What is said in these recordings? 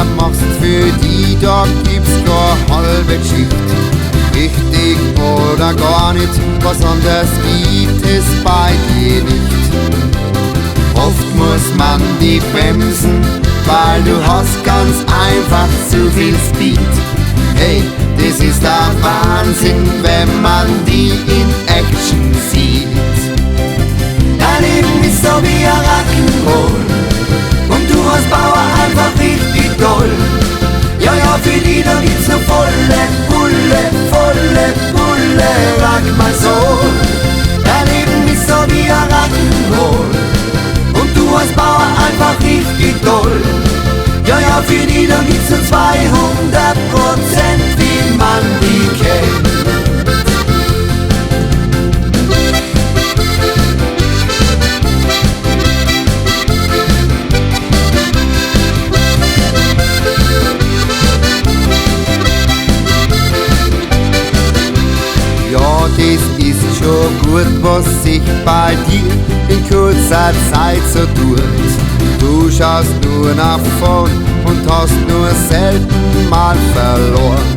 Arbeit machst für die, da gibt's keine halbe Geschichte. Richtig oder gar nicht, was anderes gibt es bei dir nicht. Oft muss man die bremsen, weil du hast ganz einfach zu viel Speed. Hey, das ist der Wahnsinn, wenn man die in Action sieht. Dein Leben ist so wie ein Rock'n'Roll und du als Bauer einfach richtig toll. Ja, ja, für die da gibt's noch volle Pulle, rock mal so. Dein Leben ist so wie ein Rock'n'Roll und du als Bauer einfach richtig toll. Ja, ja, für die da gibt's nur 200%, wie man die kennt. Ja, das ist schon gut, was sich bei dir in kurzer Zeit so tut. Du schaust nur nach vorn und hast nur selten mal verloren.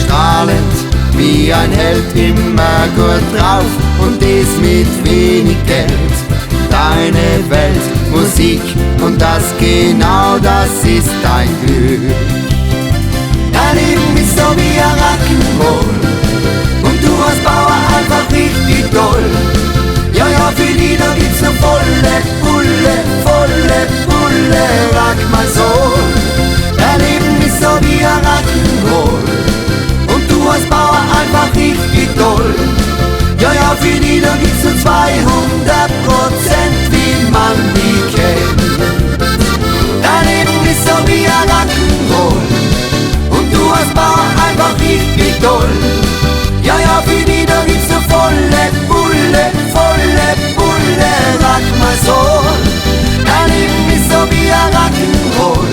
Strahlend wie ein Held, immer gut drauf und das mit wenig Geld. Deine Welt, Musik und das genau, das ist dein Glück. Dein Leben ist so wie ein Rock'n'Roll und du als Bauer einfach richtig toll. Ja, ja, für die da gibt's noch volle Pulle, rock mal so. Dein Leben ist so wie ein Rock'n'Roll und du als Bauer einfach richtig toll. Ja, ja, für die da gibt's nur 200%, wie man die kennt. Dein Leben ist so wie ein Rock'n'Roll und du als Bauer einfach richtig toll. Ja, ja, für die da gibt's nur volle Pulle, rock mal so. Dein Leben ist so wie ein Rock'n'Roll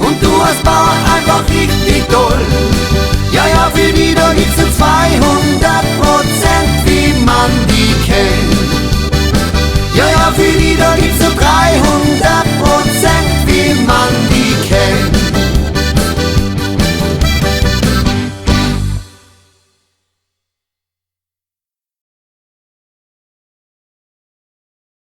und du als Bauer einfach richtig toll. Ja, ja, für die da gibt's nur 200%.